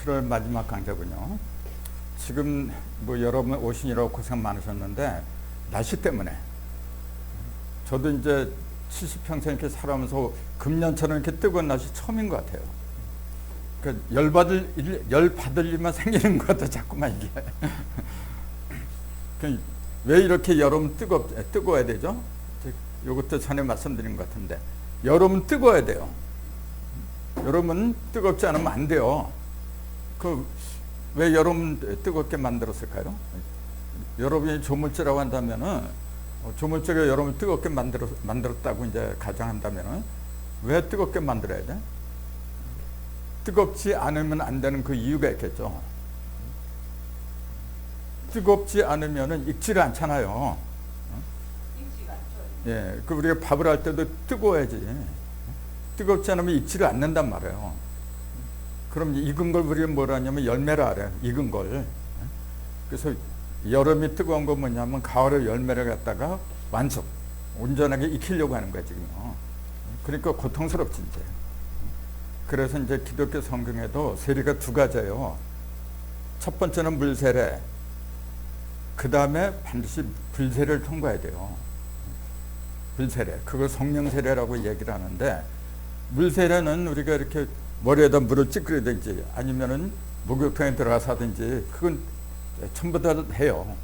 7월 마지막 강좌군요. 지금 뭐 여러분 오시느라고 고생 많으셨는데 날씨 때문에 저도 이제 70평생 이렇게 살아오면서 금년처럼 이렇게 뜨거운 날씨 처음인 것 같아요. 그러니까 열 받을 일만 생기는 것 같아 자꾸만 이게. 왜 이렇게 여름은 뜨거워야 되죠? 이것도 전에 말씀드린 것 같은데 여름은 뜨거워야 돼요. 여름은 뜨겁지 않으면 안 돼요. 왜 여름은 뜨겁게 만들었을까요? 여러분이 조물주라고 한다면은 조물주가 여름을 뜨겁게 만들었다고 이제 가정한다면은 왜 뜨겁게 만들어야 돼? 뜨겁지 않으면 안 되는 그 이유가 있겠죠. 뜨겁지 않으면은 익지를 않잖아요. 익지가 않죠. 예, 우리가 밥을 할 때도 뜨거워야지. 뜨겁지 않으면 익지를 않는단 말이에요. 그럼 익은 걸 우리가 뭐라 하냐면 열매라 그래요. 익은 걸. 그래서 여름이 뜨거운 건 뭐냐면 가을에 열매를 갖다가 온전하게 익히려고 하는 거야 지금. 그러니까 고통스럽지 이제. 그래서 이제 기독교 성경에도 세례가 두 가지예요. 첫 번째는 물세례. 그 다음에 반드시 불세례를 통과해야 돼요. 불세례. 그걸 성령 세례라고 얘기를 하는데 물세례는 우리가 이렇게 머리에다 물을 찌끄리든지 아니면은 목욕탕에 들어가서 하든지 그건 전부 다 해요.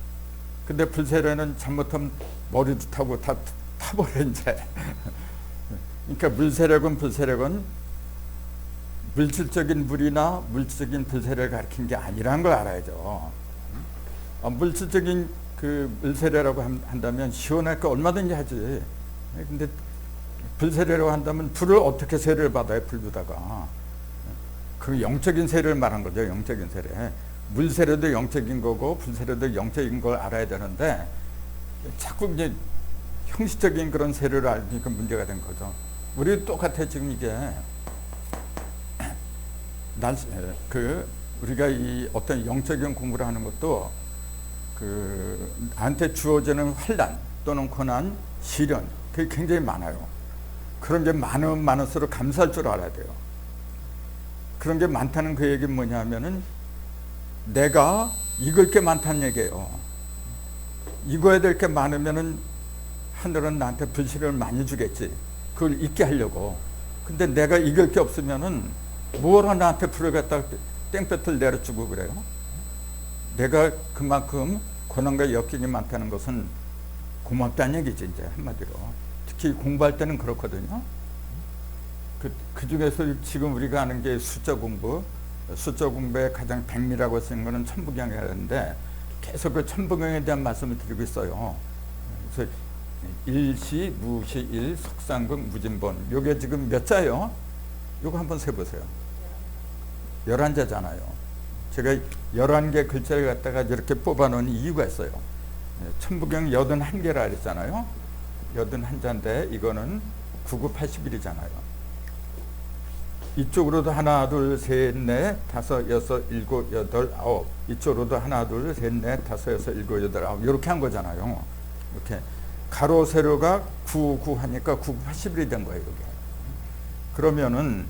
근데 불세례는 잘못하면 머리도 타고 다 타버려 이제. 그러니까 물세례건 불세례건 물질적인 물이나 물질적인 불세례를 가리킨 게 아니라는 걸 알아야죠. 물질적인 그 물세례라고 한다면 시원하니까 얼마든지 하지. 근데 불세례라고 한다면 불을 어떻게 세례를 받아요? 불보다가 그 영적인 세례를 말한 거죠. 영적인 세례. 물세례도 영적인 거고 불세례도 영적인 걸 알아야 되는데 자꾸 이제 형식적인 그런 세례를 알니까 문제가 된 거죠. 우리 똑같아 지금 이게. 우리가 이 어떤 영적인 공부를 하는 것도 나한테 주어지는 환난 또는 고난, 시련 그게 굉장히 많아요. 그런 게 많으면 많을수록 감사할 줄 알아야 돼요. 그런 게 많다는 그 얘기는 뭐냐면은 내가 익을 게 많다는 얘기예요. 익어야 될 게 많으면은 하늘은 나한테 불시를 많이 주겠지. 그걸 익게 하려고. 근데 내가 익을 게 없으면은 뭐라 나한테 불을 갖다가 땡볕을 내려주고 그래요. 내가 그만큼 고난과 역경이 많다는 것은 고맙다는 얘기지 이제 한마디로. 특히 공부할 때는 그렇거든요. 그 중에서 지금 우리가 하는 게 숫자 공부에 가장 백미라고 쓰는 거는 천부경이라는데 계속 그 천부경에 대한 말씀을 드리고 있어요. 그래서 일시, 무시, 일, 석상극, 무진본. 요게 지금 몇 자예요? 요거 한번 세보세요. 11자잖아요. 제가 11개 글자를 갖다가 이렇게 뽑아놓은 이유가 있어요. 천부경 81개라 그랬잖아요. 81자인데 이거는 9, 9, 81이잖아요. 이쪽으로도 하나, 둘, 셋, 넷, 다섯, 여섯, 일곱, 여덟, 아홉. 이쪽으로도 하나, 둘, 셋, 넷, 다섯, 여섯, 일곱, 여덟, 아홉. 이렇게 한 거잖아요. 이렇게 가로, 세로가 9, 9 하니까 9, 9, 81이 된 거예요. 이게. 그러면은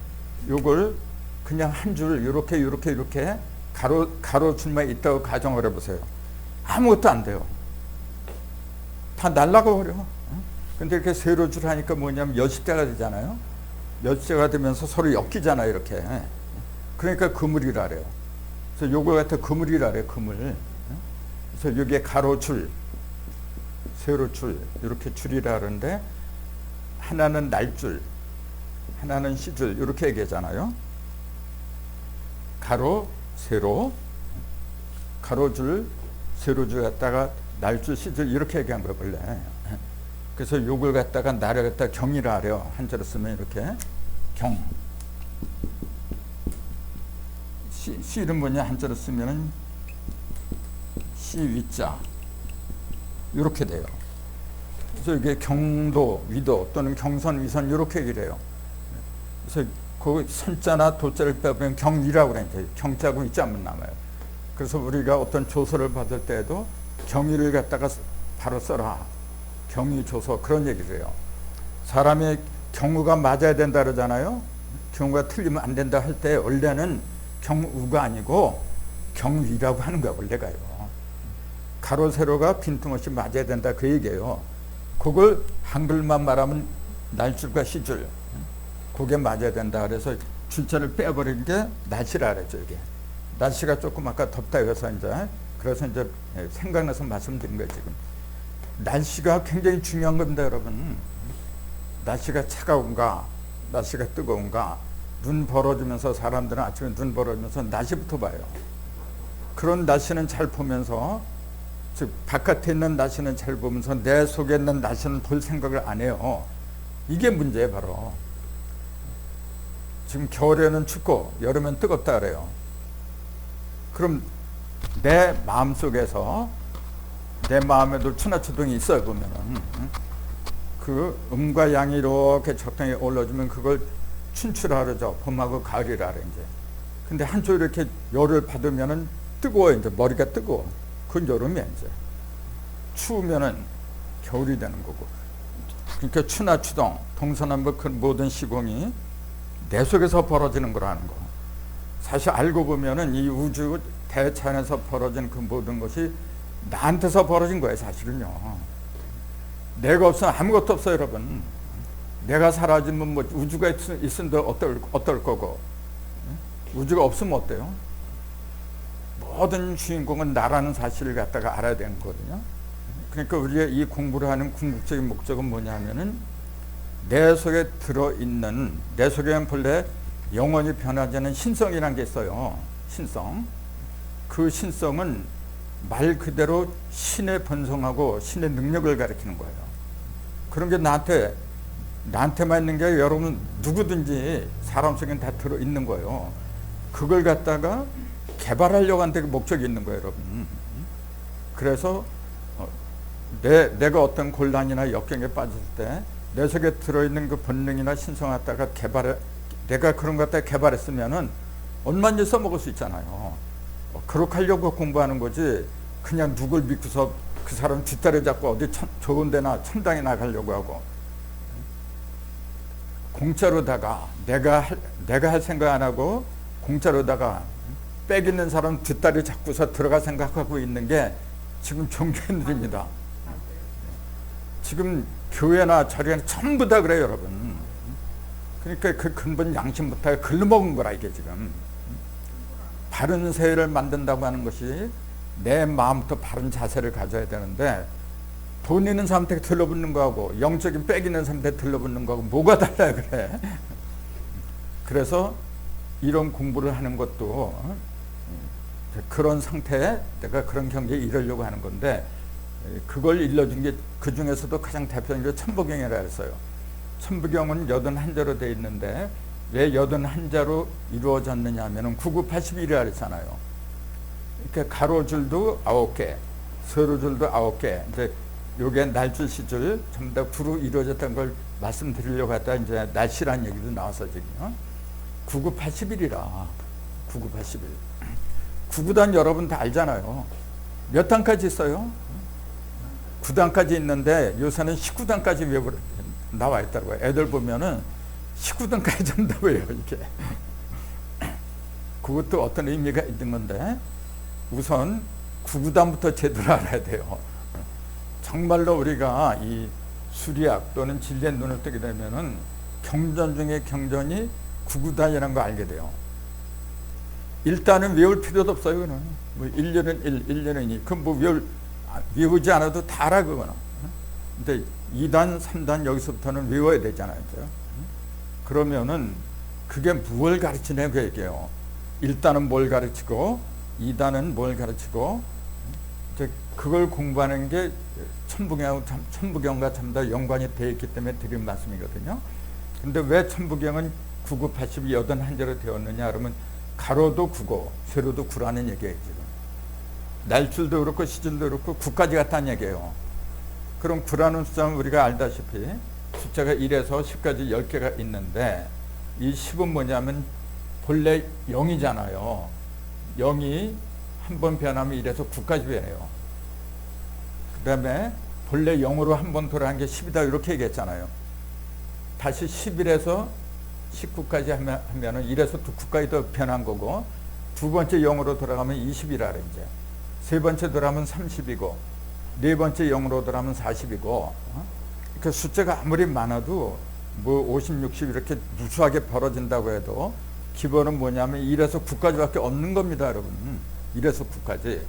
요걸 그냥 한 줄 이렇게 가로 줄만 있다고 가정을 해보세요. 아무것도 안 돼요. 다 날라가 버려. 근데 이렇게 세로 줄 하니까 뭐냐면 여십자가 되잖아요. 여십자가 되면서 서로 엮이잖아요. 이렇게. 그러니까 그물이라 그래요. 그래서 요걸 갖다 그물이라 그래요. 그물. 그래서 여기에 가로줄, 세로줄 이렇게 줄이라 그러는데 하나는 날줄, 하나는 시줄 이렇게 얘기하잖아요. 가로, 세로, 가로줄, 세로줄 갖다가 날줄, 시줄 이렇게 얘기한 거예요 원래. 그래서 요걸 갖다가 나를 갖다가 경이라 하래요. 한자로 쓰면 이렇게 경. 시는 뭐냐 한자로 쓰면은 시위자 이렇게 돼요. 그래서 이게 경도, 위도 또는 경선, 위선 이렇게 얘기를 해요. 그래서 그 선자나 도자를 빼보면 경위라고 그래요. 경자고 있지 않으면 남아요. 그래서 우리가 어떤 조서를 받을 때에도 경위를 갖다가 바로 써라. 경위 조서 그런 얘기를 해요. 사람의 경우가 맞아야 된다 그러잖아요. 경우가 틀리면 안 된다 할 때 원래는 경우가 아니고 경위라고 하는 거야 원래가요. 가로 세로가 빈틈없이 맞아야 된다 그 얘기예요. 그걸 한글만 말하면 날줄과 시줄 그게 맞아야 된다. 그래서 줄자를 빼버린 게 날씨라 그랬죠. 이게 날씨가 조금 아까 덥다 해서 그래서 이제 생각나서 말씀드린 거예요. 지금 날씨가 굉장히 중요한 겁니다, 여러분. 날씨가 차가운가, 날씨가 뜨거운가, 눈 벌어지면서 사람들은 아침에 눈 벌어지면서 날씨부터 봐요. 그런 날씨는 잘 보면서, 즉 바깥에 있는 날씨는 잘 보면서 내 속에 있는 날씨는 볼 생각을 안 해요. 이게 문제예요, 바로. 지금 겨울에는 춥고 여름엔 뜨겁다 그래요. 그럼 내 마음속에서 내 마음에도 추나추동이 있어요. 보면은 그 음과 양이 이렇게 적당히 올라주면 그걸 춘추라 그러죠. 봄하고 가을이라 그래 이제. 근데 한쪽 이렇게 열을 받으면은 뜨거워 이제 머리가 뜨거워. 그건 여름이야 이제. 추우면은 겨울이 되는 거고. 그러니까 추나추동, 동서남북 그 모든 시공이 내 속에서 벌어지는 거라는 거. 사실 알고 보면은 이 우주 대천에서 벌어진 그 모든 것이 나한테서 벌어진 거예요, 사실은요. 내가 없으면 아무것도 없어요, 여러분. 내가 사라지면 뭐 우주가 있으면 어떨 거고, 우주가 없으면 어때요? 모든 주인공은 나라는 사실을 갖다가 알아야 되는 거거든요. 그러니까 우리가 이 공부를 하는 궁극적인 목적은 뭐냐면은 내 속에 들어있는, 내 속에는 본래 영원히 변하지 않는 신성이라는 게 있어요. 신성. 그 신성은 말 그대로 신의 본성하고 신의 능력을 가리키는 거예요. 그런 게 나한테만 있는 게 아니라 여러분 누구든지 사람 속에 다 들어있는 거예요. 그걸 갖다가 개발하려고 하는 데 목적이 있는 거예요, 여러분. 그래서 내가 어떤 곤란이나 역경에 빠졌을 때 내 속에 들어있는 그 본능이나 신성 갖다가 내가 그런 것 갖다가 개발했으면은 얼마든지 써먹을 수 있잖아요. 그렇게 하려고 공부하는 거지 그냥 누굴 믿고서 그 사람 뒷다리 잡고 어디 좋은 데나 천당에 나가려고 하고 공짜로다가 내가 할 생각 안 하고 공짜로다가 빽 있는 사람 뒷다리 잡고서 들어갈 생각하고 있는 게 지금 종교인들입니다. 지금 교회나 절에는 전부 다 그래요, 여러분. 그러니까 그 근본 양심부터 글러먹은 거라 이게 지금. 바른 세계를 만든다고 하는 것이 내 마음부터 바른 자세를 가져야 되는데 돈 있는 사람한테 들러붙는 거하고 영적인 빽 있는 사람한테 들러붙는 거하고 뭐가 달라요, 그래. 그래서 이런 공부를 하는 것도 그런 상태에 내가 그런 경지에 이르려고 하는 건데 그걸 일러준 게 그 중에서도 가장 대표적인 게 천부경이라 했어요. 천부경은 81자로 되어 있는데 왜 81자로 이루어졌느냐 하면은 9981이라 했잖아요. 그러니까 가로줄도 9개, 세로줄도 9개. 이제 요게 날줄 시줄 전부 다 구로 이루어졌다는 걸 말씀드리려고 했다. 이제 날씨란 얘기도 나와서 지금 9981이라. 9981. 구구단 여러분 다 알잖아요. 몇 단까지 있어요? 9단까지 있는데 요새는 19단까지 나와 있다고요. 애들 보면은 19단까지 전다고 해요, 이게. 그것도 어떤 의미가 있는 건데 우선 9구단부터 제대로 알아야 돼요. 정말로 우리가 이 수리학 또는 진리의 눈을 뜨게 되면은 경전 중에 경전이 9구단이라는 거 알게 돼요. 일단은 외울 필요도 없어요, 그는. 뭐 1년은 1, 1년은 2. 그럼 뭐 외우지 않아도 다 알아, 그거는. 근데 2단, 3단 여기서부터는 외워야 되잖아요. 그죠? 그러면은 그게 뭘 가르치냐 그 얘기예요. 1단은 뭘 가르치고 2단은 뭘 가르치고 이제 그걸 공부하는 게 천부경과 전부 다 연관이 되어 있기 때문에 드린 말씀이거든요. 근데 왜 천부경은 9982 81자로 되었느냐 그러면 가로도 9고 세로도 9라는 얘기예요. 지금 날줄도 그렇고 시줄도 그렇고 9까지 같다는 얘기예요. 그럼 9라는 숫자는 우리가 알다시피 숫자가 1에서 10까지 10개가 있는데 이 10은 뭐냐면 본래 0이잖아요. 0이 한 번 변하면 1에서 9까지 변해요. 그 다음에 본래 0으로 한 번 돌아간 게 10이다 이렇게 얘기했잖아요. 다시 11에서 19까지 하면은 1에서 9까지 더 변한 거고 두 번째 0으로 들어가면 20이라 이제. 세 번째 들어가면 30이고, 네 번째 0으로 들어가면 40이고, 그 숫자가 아무리 많아도 뭐 50, 60 이렇게 무수하게 벌어진다고 해도 기본은 뭐냐면 1에서 9까지밖에 없는 겁니다, 여러분. 1에서 9까지.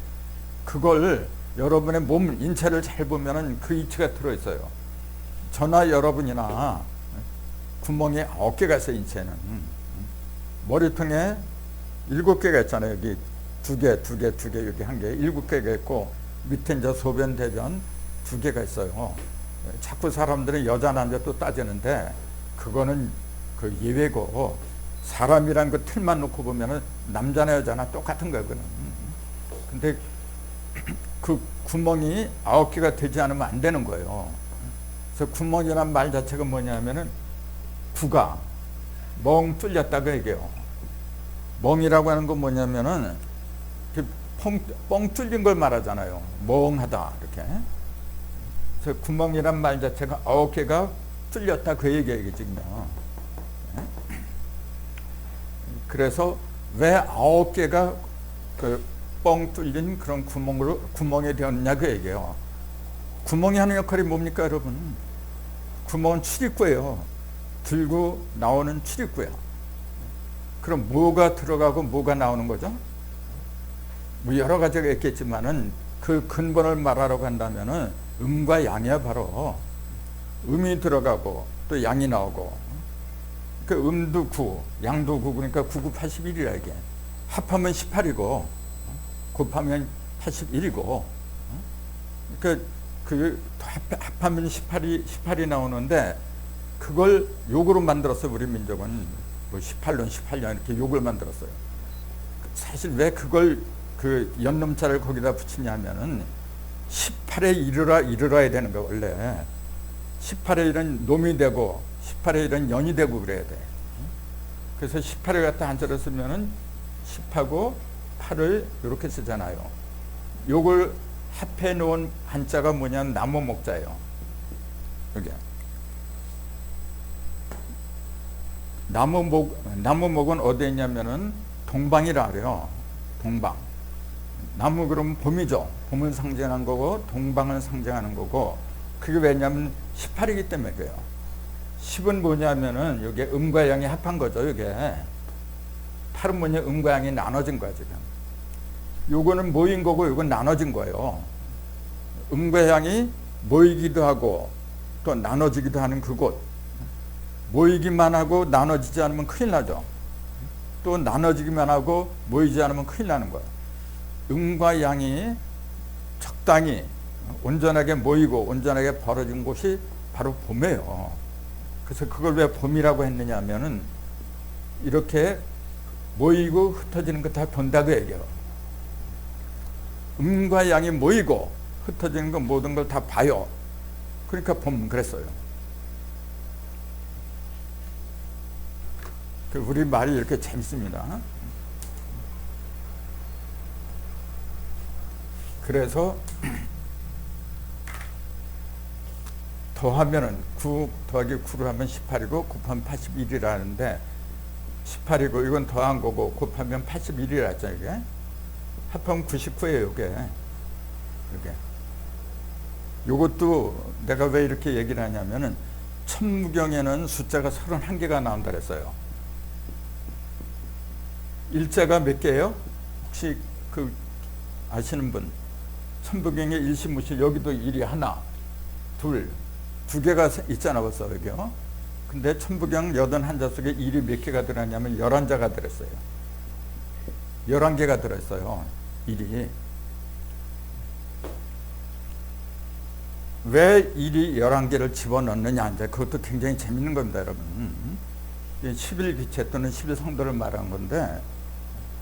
그걸 여러분의 몸, 인체를 잘 보면은 그 이치가 들어있어요. 저나 여러분이나 구멍이 9개가 있어요, 인체는. 머리통에 7개가 있잖아요. 여기 2개, 2개, 2개, 여기 1개, 7개가 있고, 밑에 이제 소변, 대변 2개가 있어요. 자꾸 사람들은 여자, 남자 또 따지는데, 그거는 그 예외고, 사람이란 그 틀만 놓고 보면은 남자나 여자나 똑같은 거예요, 그는. 근데 그 구멍이 9개가 되지 않으면 안 되는 거예요. 그래서 구멍이란 말 자체가 뭐냐면은 구가 멍 뚫렸다고 얘기해요. 멍이라고 하는 건 뭐냐면은 뻥 뚫린 걸 말하잖아요. 멍하다 이렇게. 그래서 구멍이란 말 자체가 9개가 뚫렸다 그 얘기겠지요. 그래서 왜 9개가 그 뻥 뚫린 그런 구멍이 되었냐 그 얘기예요. 구멍이 하는 역할이 뭡니까, 여러분? 구멍은 출입구예요. 들고 나오는 출입구야. 그럼 뭐가 들어가고 뭐가 나오는 거죠? 뭐 여러 가지가 있겠지만은 그 근본을 말하라고 한다면은 음과 양이야. 바로 음이 들어가고 또 양이 나오고, 그 음도 9, 양도 9, 그러니까 9, 9, 81이라 이게. 합하면 18이고 곱하면 81이고, 그 합하면 18이 나오는데, 그걸 욕으로 만들었어요. 우리 민족은 뭐 18년, 18년 이렇게 욕을 만들었어요. 사실 왜 그걸 그 연놈자를 거기다 붙이냐면은 18에 이르러야 되는 거 원래. 18에 1은 놈이 되고 18에 1은 연이 되고 그래야 돼. 그래서 18을 갖다 한자로 쓰면은 10하고 8을 이렇게 쓰잖아요. 요걸 합해 놓은 한자가 뭐냐면 나무 목자예요. 여기. 나무목은 어디에 있냐면은 동방이라 그래요. 동방. 나무 그러면 봄이죠. 봄을 상징하는 거고 동방을 상징하는 거고, 그게 왜냐면 18이기 때문에 그래요. 10은 뭐냐면은 이게 음과 양이 합한 거죠. 이게 8은 뭐냐, 음과 양이 나눠진 거야 지금. 요거는 모인 거고 요건 나눠진 거예요. 음과 양이 모이기도 하고 또 나눠지기도 하는 그곳. 모이기만 하고 나눠지지 않으면 큰일 나죠. 또 나눠지기만 하고 모이지 않으면 큰일 나는 거예요. 음과 양이 적당히 온전하게 모이고 온전하게 벌어진 곳이 바로 봄이에요. 그래서 그걸 왜 봄이라고 했느냐 하면은 이렇게 모이고 흩어지는 거 다 본다고 얘기해요. 음과 양이 모이고 흩어지는 거 모든 걸 다 봐요. 그러니까 봄 그랬어요. 우리 말이 이렇게 재밌습니다. 그래서 더하면은 9 더하기 9를 하면 18이고 곱하면 81이라는데, 18이고 이건 더한 거고 곱하면 81이라 했잖아요. 이게 합하면 99예요. 이게 요것도 내가 왜 이렇게 얘기를 하냐면은 천무경에는 숫자가 31개가 나온다 그랬어요. 일자가 몇 개예요? 혹시 그 아시는 분? 천부경에 일시무시 여기도 일이 하나, 둘, 2개가 있잖아 벌써 여기요. 근데 천부경 81자 속에 일이 몇 개가 들어있냐면 11자가 들었어요. 11개가 들어있어요. 일이. 왜 일이 11개를 집어넣느냐, 이제 그것도 굉장히 재밌는 겁니다, 여러분. 11기체 또는 11성도를 말한 건데,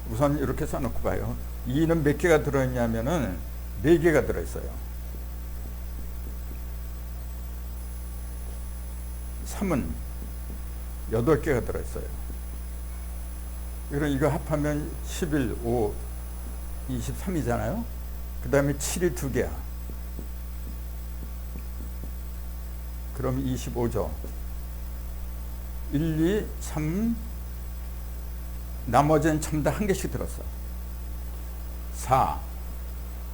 우선 이렇게 써놓고 봐요. 2는 몇 개가 들어있냐면은 4개가 들어있어요. 3은 8개가 들어있어요. 그럼 이거 합하면 11, 5, 23이잖아요. 그 다음에 7이 2개야. 그럼 25죠. 1, 2, 3, 나머지는 전부 다 한 개씩 들었어. 4,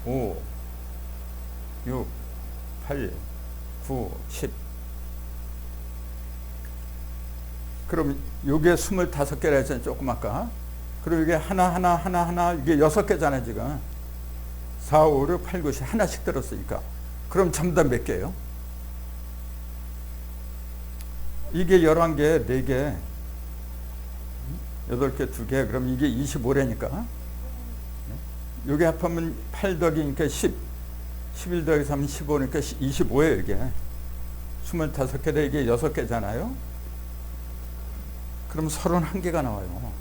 5, 6, 8, 9, 10. 그럼 요게 25개라 했잖아요, 조금 아까. 그리고 이게 하나, 이게 6개잖아요, 지금. 4, 5, 6, 8, 9, 10 하나씩 들었으니까. 그럼 전부 다 몇 개예요? 이게 11개, 4개, 8개, 2개, 그럼 이게 25래니까. 요게 합하면 8 더하기니까 10, 11 더하기 3은 15니까 25예요, 이게. 25개에 이게 6개잖아요. 그럼 31개가 나와요.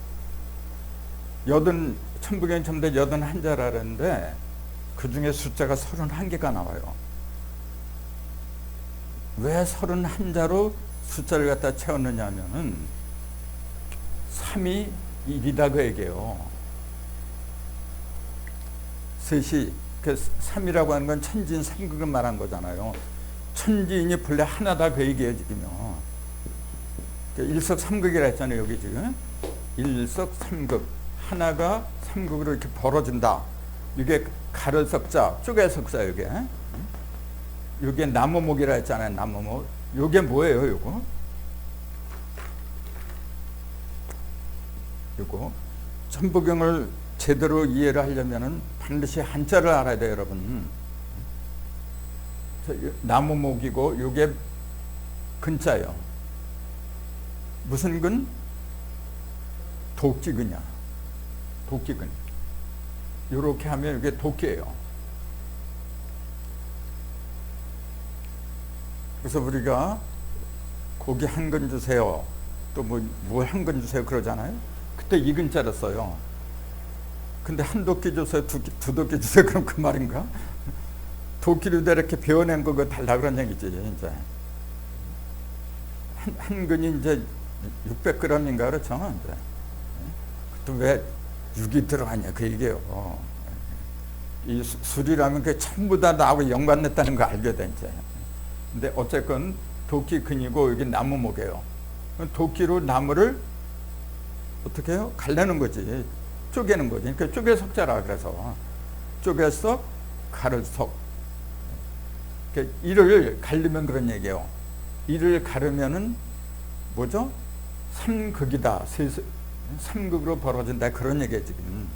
천부경 전부 다 81자라 그랬는데 그 중에 숫자가 31개가 나와요. 왜 31자로 숫자를 갖다 채웠느냐 하면은 3이 1이다 그 얘기예요. 셋이, 그 3이라고 하는 건 천지인 3극을 말한 거잖아요. 천지인이 본래 하나다 그 얘기예요, 지금요. 일석삼극이라 했잖아요, 여기 지금. 일석삼극. 하나가 삼극으로 이렇게 벌어진다. 이게 가를 석자, 쪼개 석자, 이게. 이게 나무목이라 했잖아요, 나무목. 이게 뭐예요, 요거? 요거. 천부경을 제대로 이해를 하려면은 반드시 한자를 알아야 돼요, 여러분. 나무목이고, 요게 근자예요. 무슨 근? 도끼근이야. 도끼근. 요렇게 하면 이게 도끼예요. 그래서 우리가 고기 한 근 주세요. 또 뭐 한 근 주세요 그러잖아요. 그때 이 근자를 써요. 근데 한 도끼 주세요, 두 도끼 주세요. 그럼 그 말인가? 도끼로 이렇게 배워낸 거 그거 달라 그런 얘기지, 이제. 한 근이 이제 600g인가 그렇죠? 이제. 또 왜 6이 들어가냐 그 얘기예요. 이 술이라면 그 전부 다 나하고 연관됐다는 거 알게 돼 이제. 근데 어쨌건 도끼근이고 여기 나무목이에요. 도끼로 나무를 어떻게 해요? 갈라는 거지. 쪼개는 거지. 그러니까 쪼개 석자라 그래서 쪼개서 가를 석. 그러니까 이를 가르면 그런 얘기예요. 이를 가르면은 뭐죠? 삼극이다. 삼극으로 벌어진다. 그런 얘기예요, 지금.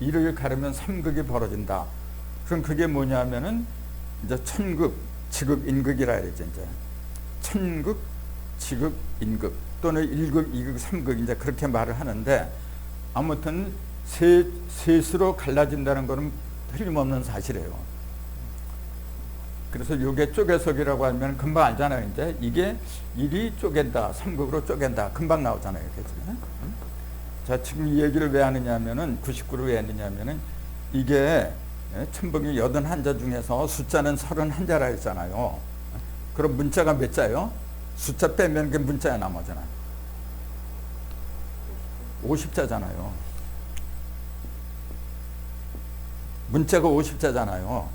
이를 가르면 삼극이 벌어진다. 그럼 그게 뭐냐면은 이제 천극, 지극, 인극이라 해야지, 이제. 천극, 지극, 인극. 또는 1극, 2극, 3극, 이제 그렇게 말을 하는데 아무튼 셋으로 갈라진다는 거는 틀림없는 사실이에요. 그래서 이게 쪼개석이라고 하면 금방 알잖아요. 이제 이게 1이 쪼갠다, 3극으로 쪼갠다. 금방 나오잖아요. 이렇게 지금. 자, 지금 이 얘기를 왜 하느냐 하면은 99를 왜 했느냐 하면은 이게 천부경 81자 중에서 숫자는 31자라 했잖아요. 그럼 문자가 몇 자예요? 숫자 빼면 그 문자가 남아잖아요. 50자잖아요. 문자가 50자잖아요.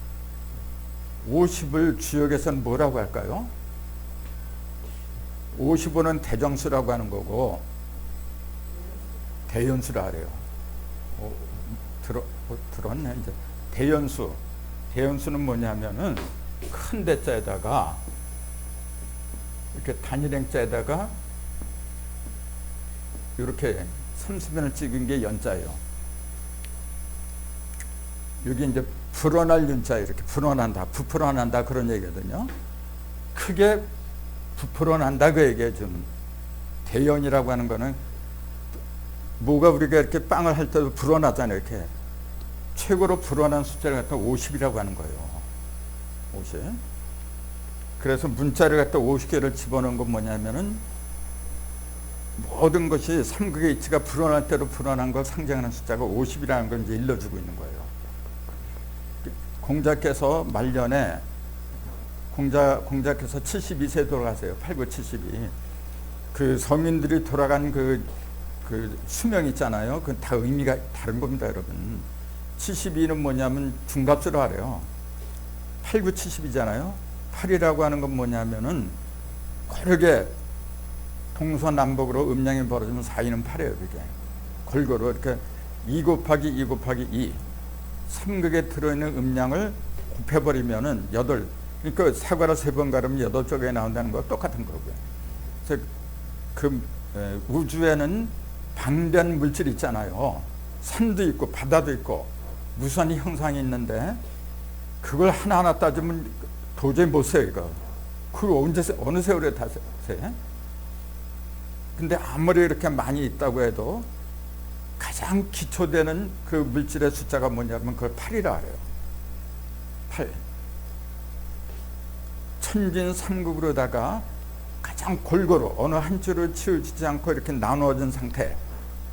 50을 주역에서는 뭐라고 할까요? 55는 대정수라고 하는 거고 대연수라 그래요. 들었네 이제. 대연수. 대연수는 뭐냐면은 큰 대자에다가 이렇게 단일행자에다가 이렇게 삼수변을 찍은 게 연자예요. 여기 이제 불어날 윤자 이렇게 불어난다, 부풀어난다 그런 얘기거든요. 크게 부풀어난다 그 얘기예요. 좀 대연이라고 하는 거는 뭐가 우리가 이렇게 빵을 할 때도 불어나잖아요. 이렇게 최고로 불어난 숫자를 갖다 50이라고 하는 거예요. 50. 그래서 문자를 갖다 50개를 집어넣은 건 뭐냐면은 모든 것이 삼극의 이치가 불어날 대로 불어난 걸 상징하는 숫자가 50이라는 걸 이제 일러주고 있는 거예요. 공자께서 말년에 공자께서 72세 돌아가세요. 89, 72. 그 성인들이 돌아간 그 수명 있잖아요. 그 다 의미가 다른 겁니다, 여러분. 72는 뭐냐면 중갑수로 하래요. 89, 70이잖아요. 8이라고 하는 건 뭐냐면은 고르게 동서남북으로 음양이 벌어지면 4위는 8이에요, 그게. 골고루 이렇게 2 곱하기 2 곱하기 2 3극에 들어있는 음량을 곱해버리면은 8, 그러니까 사과를 3번 가르면 8쪽에 나온다는 거 똑같은 거고요. 그래서 그 우주에는 방대한 물질이 있잖아요. 산도 있고 바다도 있고 무수한 형상이 있는데 그걸 하나하나 따지면 도저히 못 세요 이거. 그걸 언제 어느 세월에 다 세? 근데 아무리 이렇게 많이 있다고 해도 가장 기초되는 그 물질의 숫자가 뭐냐면 그걸 8이라 그래요. 8. 천진삼국으로다가 가장 골고루 어느 한 줄을 치우치지 않고 이렇게 나누어진 상태,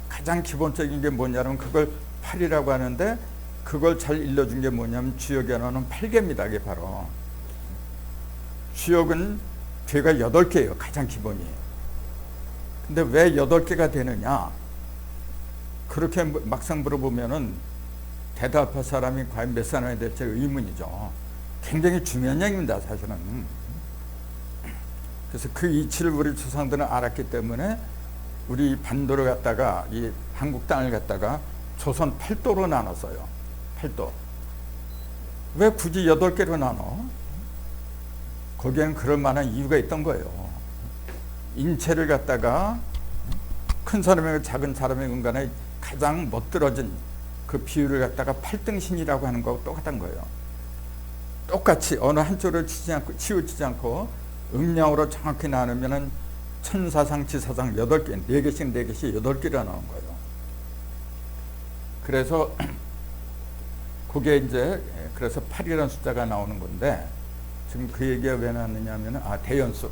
가장 기본적인 게 뭐냐면 그걸 8이라고 하는데, 그걸 잘 일러준 게 뭐냐면 주역 연호는 8개입니다. 이게 바로 주역은 죄가 8개예요. 가장 기본이. 근데 왜 8개가 되느냐, 그렇게 막상 물어보면은 대답할 사람이 과연 몇 사람이 될지 의문이죠. 굉장히 중요한 얘기입니다, 사실은. 그래서 그 이치를 우리 조상들은 알았기 때문에 우리 반도를 갖다가, 이 한국 땅을 갖다가 조선 8도로 나눴어요. 8도. 왜 굳이 8개로 나눠? 거기에는 그럴 만한 이유가 있던 거예요. 인체를 갖다가 큰 사람이고 작은 사람이건 간에 가장 멋들어진 그 비율을 갖다가 8등신이라고 하는 거하고 똑같은 거예요. 똑같이 어느 한쪽을 치우치지 않고 음량으로 정확히 나누면은 천사상, 지사상 8개, 4개씩 4개씩 8개가 나오는 거예요. 그래서 그게 이제 그래서 8이라는 숫자가 나오는 건데, 지금 그 얘기가 왜 나왔느냐 하면은 대연수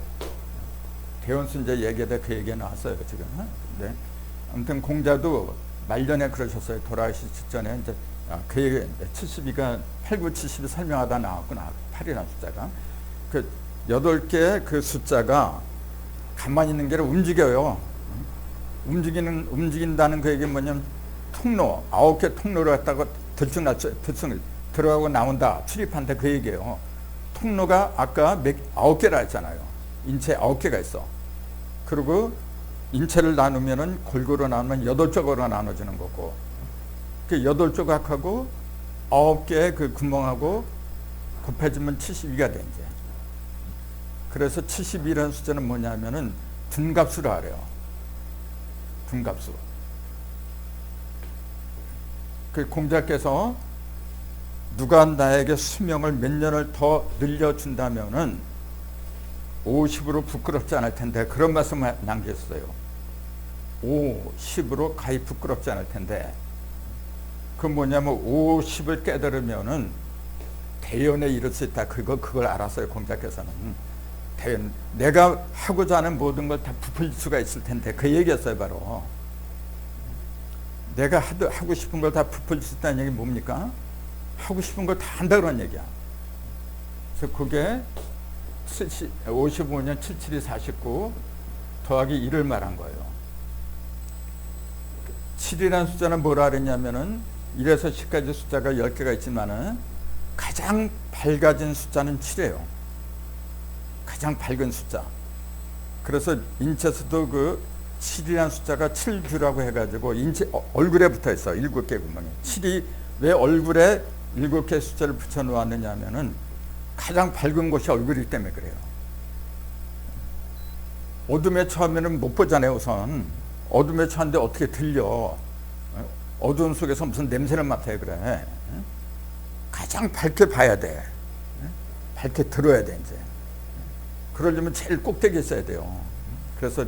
이제 얘기하다 그 얘기가 나왔어요 지금. 근데 아무튼 공자도 말년에 그러셨어요. 돌아가시 직전에 이제 그 얘기 72가 8, 9, 70이 설명하다 나왔구나. 8이라는 숫자가. 그 8개 그 숫자가 가만히 있는 게 아니라 움직여요. 움직인다는 그 얘기는 뭐냐면 통로, 9개 통로를 갖다가 들쭉 들어가고 나온다. 출입한다. 그 얘기예요. 통로가 아까 9개라 했잖아요. 인체 9개가 있어. 그리고 인체를 나누면은 골고루 나누면 8쪽으로 나눠지는 거고, 그 8조각하고 9개의 그 구멍하고 곱해지면 72가 돼, 이제. 그래서 72라는 숫자는 뭐냐면은 분갑수라 그래요. 분갑수. 그 공자께서 누가 나에게 수명을 몇 년을 더 늘려준다면은 50으로 부끄럽지 않을 텐데, 그런 말씀을 남겼어요. 50으로 가히 부끄럽지 않을 텐데, 그 뭐냐면 50을 깨달으면은 대연에 이를 수 있다. 그걸 알았어요, 공자께서는. 대연, 내가 하고자 하는 모든 걸 다 부풀릴 수가 있을 텐데, 그 얘기였어요, 바로. 내가 하고 싶은 걸 다 부풀릴 수 있다는 얘기 뭡니까? 하고 싶은 걸 다 한다 그런 얘기야. 그래서 그게 55년 77이 49 더하기 1을 말한 거예요. 7이라는 숫자는 뭐라 그랬냐면은 1에서 10까지 숫자가 10개가 있지만은 가장 밝아진 숫자는 7이에요. 가장 밝은 숫자. 그래서 인체에서도 그 7이라는 숫자가 7규라고 해가지고 인체 얼굴에 붙어 있어. 7개 구멍이. 7이 왜 얼굴에 7개 숫자를 붙여 놓았느냐 하면은 가장 밝은 곳이 얼굴이기 때문에 그래요. 어둠에 처하면은 못 보잖아요, 우선. 어둠에 처한데 어떻게 들려? 어두운 속에서 무슨 냄새를 맡아야 그래. 가장 밝게 봐야 돼. 밝게 들어야 돼, 이제. 그러려면 제일 꼭대기에 있어야 돼요. 그래서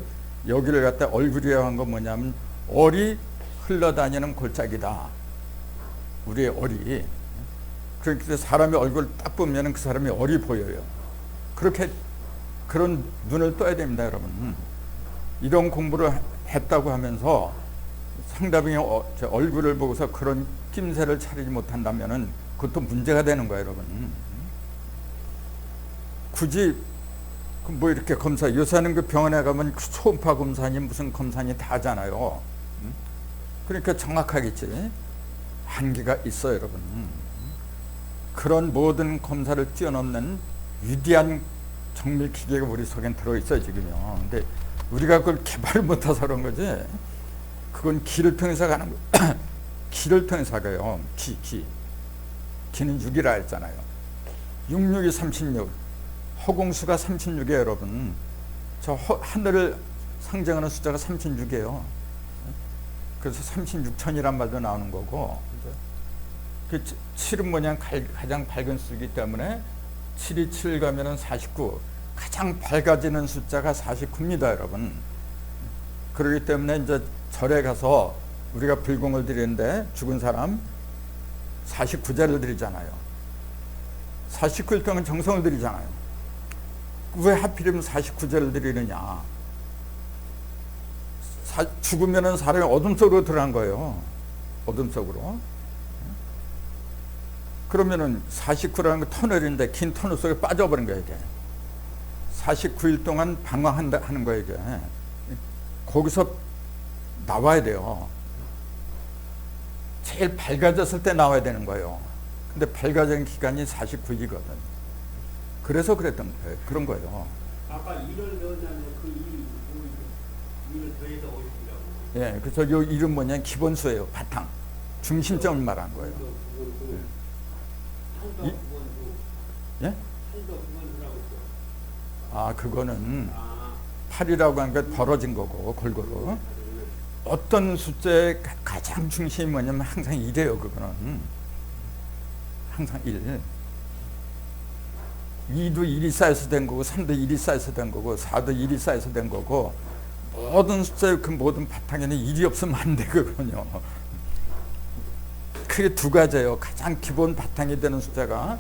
여기를 갖다 얼굴이라고 한 건 뭐냐면 얼이 흘러다니는 골짜기다. 우리의 얼이. 그렇게 사람의 얼굴 딱 보면 그 사람의 얼이 보여요. 그렇게 그런 눈을 떠야 됩니다, 여러분. 이런 공부를 했다고 하면서 상대방의 얼굴을 보고서 그런 낌새를 차리지 못한다면은 그것도 문제가 되는 거예요, 여러분. 굳이 뭐 이렇게 검사, 요새는 그 병원에 가면 초음파 검사니 무슨 검사니 다 하잖아요. 그러니까 정확하겠지. 한계가 있어요, 여러분. 그런 모든 검사를 뛰어넘는 위대한 정밀 기계가 우리 속엔 들어있어요, 지금요. 근데 우리가 그걸 개발을 못해서 그런 거지. 그건 기를 통해서 가는 거. 기를 통해서 가요. 기는 6이라 했잖아요. 66이 36. 허공수가 36이에요, 여러분. 저 하늘을 상징하는 숫자가 36이에요. 그래서 36천이란 말도 나오는 거고. 그 7은 뭐냐, 가장 밝은 수이기 때문에 7이 7 가면은 49. 가장 밝아지는 숫자가 49입니다, 여러분. 그렇기 때문에 이제 절에 가서 우리가 불공을 드리는데 죽은 사람 49제를 드리잖아요. 49일 동안 정성을 드리잖아요. 왜 하필이면 49제를 드리느냐? 죽으면은 사람이 어둠 속으로 들어간 거예요. 어둠 속으로. 그러면은 49라는 게 터널인데 긴 터널 속에 빠져버린 거예요, 이게. 49일 동안 방황한다 하는 거예요, 이게. 거기서 나와야 돼요. 제일 밝아졌을 때 나와야 되는 거예요. 근데 밝아진 기간이 49일이거든. 그래서 그랬던 거예요. 그런 거예요. 아까 일을 넣었냐면 그 일을 더해서 50이라고. 예, 그래서 요 일은 뭐냐, 기본수예요. 바탕. 중심점을 말한 거예요. 예? 아, 그거는 8이라고 하는 게 벌어진 거고, 골고루. 어떤 숫자의 가장 중심이 뭐냐면 항상 1이에요, 그거는. 항상 1. 2도 1이 쌓여서 된 거고, 3도 1이 쌓여서 된 거고, 4도 1이 쌓여서 된 거고, 모든 숫자의 그 모든 바탕에는 1이 없으면 안 되거든요. 크게 두 가지예요. 가장 기본 바탕이 되는 숫자가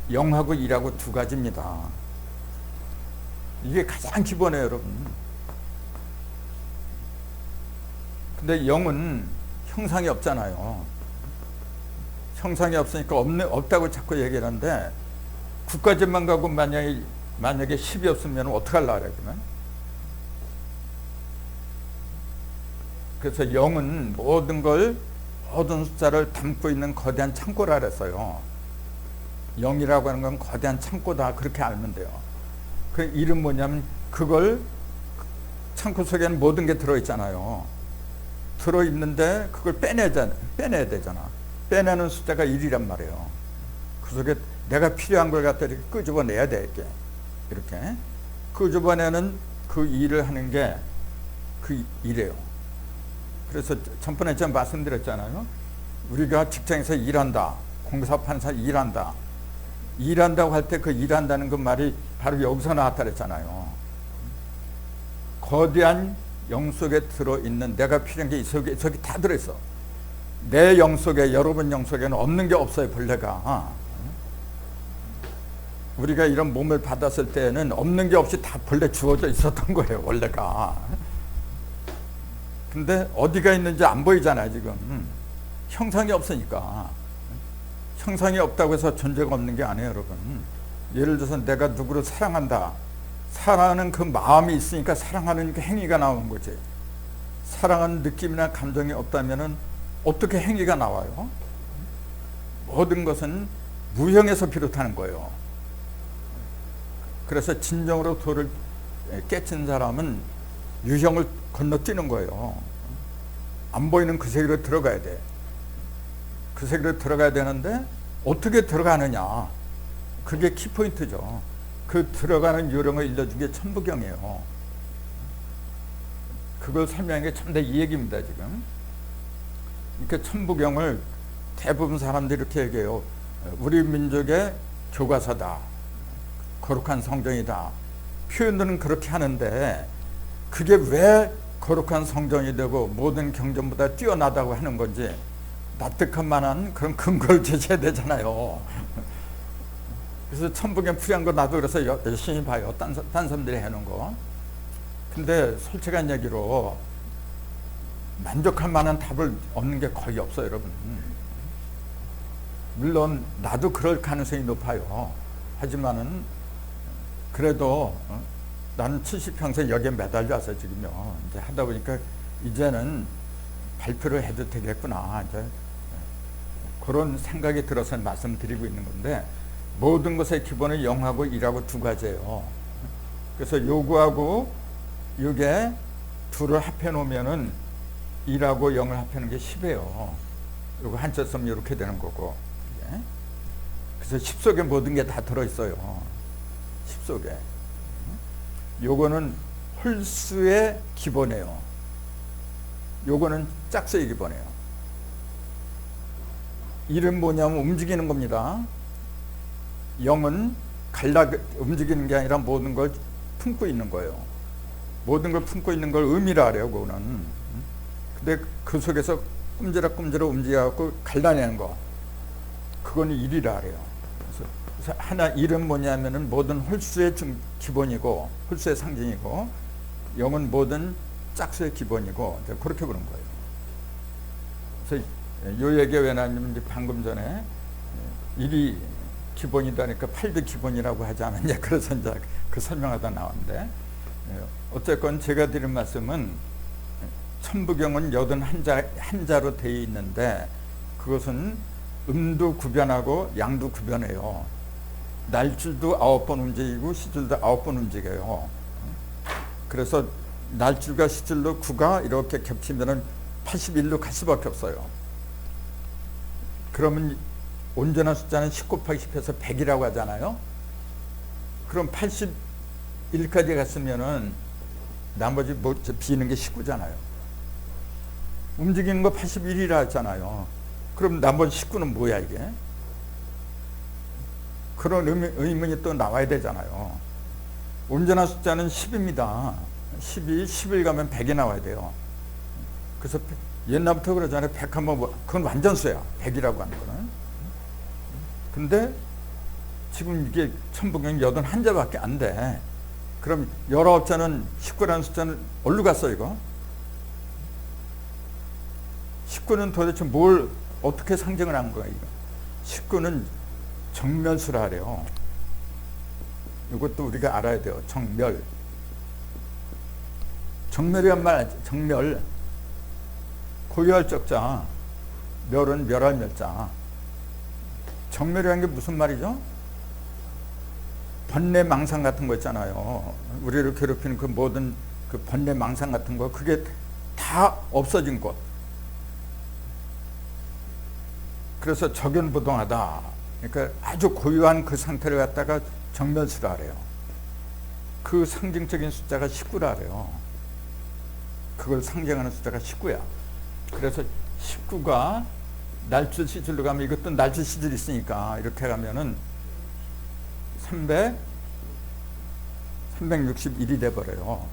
0하고 1하고 두 가지입니다. 이게 가장 기본이에요, 여러분. 근데 0은 형상이 없잖아요. 형상이 없으니까 없다고 자꾸 얘기를 하는데 9까지만 가고 만약에 10이 없으면 어떡하려고 그래, 그러면? 그래서 0은 모든 숫자를 담고 있는 거대한 창고라 그랬어요. 0이라고 하는 건 거대한 창고다, 그렇게 알면 돼요. 그 일은 뭐냐면 그걸 창고 속에는 모든 게 들어있잖아요. 들어있는데 그걸 빼내야 되잖아. 빼내는 숫자가 1이란 말이에요. 그 속에 내가 필요한 걸 갖다 이렇게 끄집어내야 돼, 이렇게. 끄집어내는 그 일을 하는 게 그 일이에요. 그래서 전번에 제가 말씀드렸잖아요. 우리가 직장에서 일한다, 공사 판사 일한다. 일한다고 할 때 그 일한다는 그 말이 바로 여기서 나왔다 그랬잖아요. 거대한 영 속에 들어있는 내가 필요한 게 이 속에 다 들어있어. 내 영 속에, 여러분 영 속에는 없는 게 없어요, 본래가. 우리가 이런 몸을 받았을 때는 없는 게 없이 다 본래 주어져 있었던 거예요, 원래가. 근데 어디가 있는지 안 보이잖아요, 지금. 형상이 없으니까. 형상이 없다고 해서 존재가 없는 게 아니에요, 여러분. 예를 들어서 내가 누구를 사랑한다. 사랑하는 그 마음이 있으니까 사랑하는 그 행위가 나오는 거지. 사랑하는 느낌이나 감정이 없다면은 어떻게 행위가 나와요? 모든 것은 무형에서 비롯하는 거예요. 그래서 진정으로 도를 깨친 사람은 유형을 건너뛰는 거예요. 안 보이는 그 세계로 들어가야 돼. 그 세계로 들어가야 되는데 어떻게 들어가느냐, 그게 키포인트죠. 그 들어가는 요령을 일러준 게 천부경이에요. 그걸 설명한 게 참 이 얘기입니다, 지금. 그러니까 천부경을 대부분 사람들이 이렇게 얘기해요. 우리 민족의 교과서다, 거룩한 성경이다. 표현들은 그렇게 하는데 그게 왜 거룩한 성경이 되고 모든 경전보다 뛰어나다고 하는 건지 납득할 만한 그런 근거를 제시해야 되잖아요. 그래서 천부경 풀이한 거 나도 그래서 열심히 봐요. 딴 사람들이 해놓은 거. 근데 솔직한 얘기로 만족할 만한 답을 얻는 게 거의 없어요, 여러분. 물론 나도 그럴 가능성이 높아요. 하지만은 그래도 나는 70평생 여기에 매달려 와서 지금요. 이제 하다 보니까 이제는 발표를 해도 되겠구나. 이제 그런 생각이 들어서 말씀드리고 있는 건데, 모든 것의 기본은 0하고 1하고 두 가지예요. 그래서 요거하고 요게 둘을 합해 놓으면은 2하고 0을 합하는 게 10이에요. 요거 한자 쓰면 이렇게 되는 거고. 예? 그래서 10 속에 모든 게 다 들어있어요. 10 속에. 요거는 홀수의 기본이에요. 요거는 짝수의 기본이에요. 1은 뭐냐면 움직이는 겁니다. 0은 움직이는 게 아니라 모든 걸 품고 있는 거예요. 모든 걸 품고 있는 걸 의미라 그래요, 그거는. 근데 그 속에서 꼼지락꼼지락 움직여갖고 갈라내는 거. 그거는 1이라 그래요. 그래서 하나 1은 뭐냐면은 모든 홀수의 기본이고, 홀수의 상징이고, 0은 모든 짝수의 기본이고, 이제 그렇게 보는 거예요. 그래서 요 얘기가 왜 나왔냐면, 이제 방금 전에 1이 기본이다니까 8도 기본이라고 하지 않았냐. 그래서 이제 그 설명하다 나왔는데, 어쨌건 제가 드린 말씀은 천부경은 81자로 되어 있는데, 그것은 음도 구변하고 양도 구변해요. 날줄도 9번 움직이고 시줄도 9번 움직여요. 그래서 날줄과 시줄로 9가 이렇게 겹치면 81로 갈 수밖에 없어요. 그러면 온전한 숫자는 10 곱하기 10 해서 100이라고 하잖아요. 그럼 81까지 갔으면은 나머지 뭐 비는 게 19잖아요. 움직이는 거 81이라 했잖아요. 그럼 나머지 19는 뭐야 이게? 그런 의문이 또 나와야 되잖아요. 온전한 숫자는 10입니다. 10이 10일 가면 100이 나와야 돼요. 그래서 옛날부터 그러잖아요. 100 하면 그건 완전수야. 100이라고 하는 거는. 근데 지금 이게 천부경이 81자밖에 안 돼. 그럼 19자는 19라는 숫자는 어디로 갔어 이거? 19는 도대체 뭘 어떻게 상징을 한 거야 이거? 19는 정멸수라 그래요. 이것도 우리가 알아야 돼요. 정멸. 정멸이란 말, 정멸. 고유할 적자, 멸은 멸할 멸자. 정멸이라는 게 무슨 말이죠? 번뇌 망상 같은 거 있잖아요. 우리를 괴롭히는 그 모든 그 번뇌 망상 같은 거, 그게 다 없어진 것. 그래서 적연부동하다. 그러니까 아주 고유한 그 상태를 갖다가 정멸수라 그래요. 그 상징적인 숫자가 19라 그래요. 그걸 상징하는 숫자가 19야. 그래서 19가 날줄 시줄로 가면, 이것도 날줄 시줄이 있으니까 이렇게 가면은 361이 돼버려요.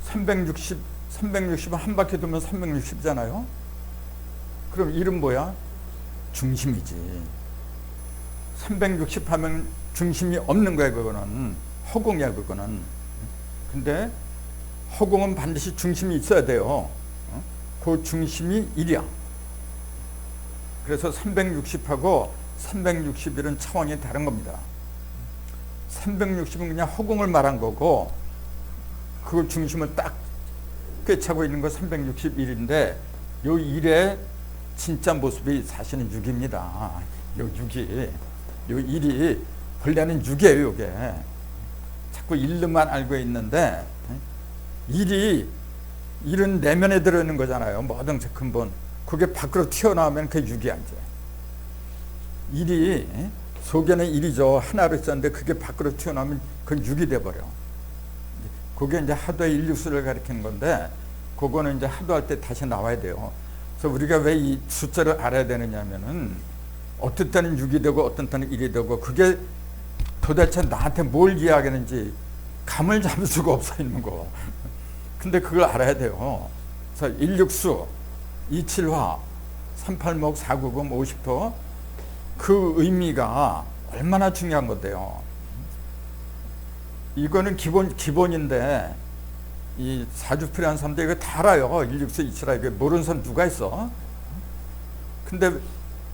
360은 한 바퀴 돌면 360이잖아요. 그럼 1은 뭐야? 중심이지. 360 하면 중심이 없는 거야, 그거는. 허공이야, 그거는. 근데 허공은 반드시 중심이 있어야 돼요. 그 중심이 1이야. 그래서 360하고 361은 차원이 다른 겁니다. 360은 그냥 허공을 말한 거고, 그걸 중심을 딱 꿰차고 있는 거 361인데, 요 1의 진짜 모습이 사실은 6입니다. 요 6이, 요 1이 본래는 6이에요, 요게. 자꾸 1만 알고 있는데, 1은 내면에 들어있는 거잖아요. 모든 근본. 그게 밖으로 튀어나오면 그게 6이야, 이제. 1이, 속에는 1이죠. 하나로 있었는데 그게 밖으로 튀어나오면 그건 6이 돼버려. 그게 이제 하도의 인류수를 가리키는 건데, 그거는 이제 하도할 때 다시 나와야 돼요. 그래서 우리가 왜 이 숫자를 알아야 되느냐면은, 어떤 때는 6이 되고 어떤 때는 1이 되고, 그게 도대체 나한테 뭘 이야기하는지 감을 잡을 수가 없어 있는 거. 근데 그걸 알아야 돼요. 그래서 16수, 27화, 38목, 490, 50도, 그 의미가 얼마나 중요한 건데요. 이거는 기본인데, 이 사주풀이한 사람들 이거 다 알아요. 16수, 27화. 이게 모르는 사람 누가 있어? 근데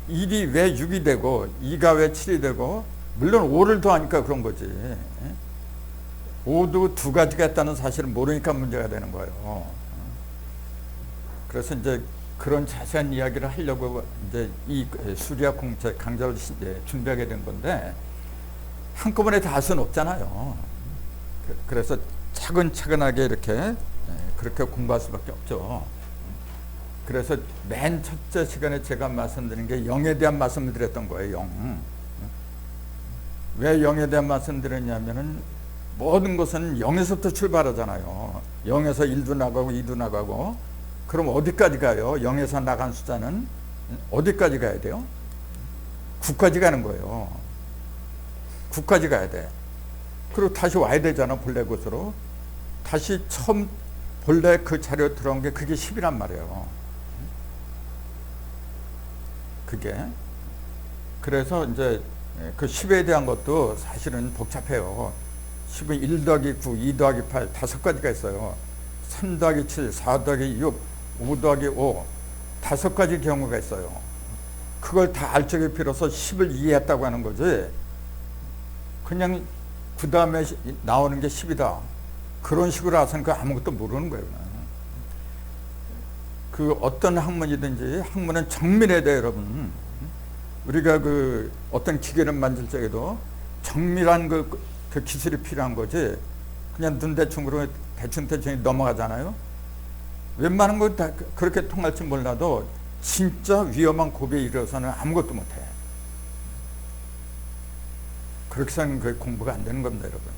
1이 왜 6이 되고 2가 왜 7이 되고, 물론 5를 더하니까 그런 거지. 5도 두 가지가 있다는 사실을 모르니까 문제가 되는 거예요. 그래서 이제 그런 자세한 이야기를 하려고 이제 이 수리학 공채 강좌를 준비하게 된 건데, 한꺼번에 다 할 수는 없잖아요. 그래서 차근차근하게 이렇게 그렇게 공부할 수밖에 없죠. 그래서 맨 첫째 시간에 제가 말씀드린 게 영에 대한 말씀을 드렸던 거예요. 영. 왜 영에 대한 말씀 드렸냐면은 모든 것은 영에서부터 출발하잖아요. 영에서 1도 나가고 2도 나가고. 그럼 어디까지 가요? 영에서 나간 숫자는 어디까지 가야 돼요? 9까지 가는 거예요. 9까지 가야 돼. 그리고 다시 와야 되잖아, 본래 곳으로. 다시 처음 본래 그 자리에 들어온 게 그게 10이란 말이에요. 그게. 그래서 이제 그 10에 대한 것도 사실은 복잡해요. 10은 1 더하기 9, 2 더하기 8, 5가지가 있어요. 3 더하기 7, 4 더하기 6, 5 더하기 5, 5가지 경우가 있어요. 그걸 다 알 적에 비로소 10을 이해했다고 하는 거지. 그냥 그 다음에 나오는 게 10이다. 그런 식으로 해서는 그 아무것도 모르는 거예요. 그 어떤 학문이든지 학문은 정밀해야 돼요, 여러분. 우리가 그 어떤 기계를 만들 적에도 정밀한 그 기술이 필요한 거지. 그냥 눈 대충으로 대충 넘어가잖아요. 웬만한 거 다 그렇게 통할지 몰라도 진짜 위험한 고비에 이르러서는 아무것도 못해. 그렇게 해서는 그 공부가 안 되는 겁니다, 여러분.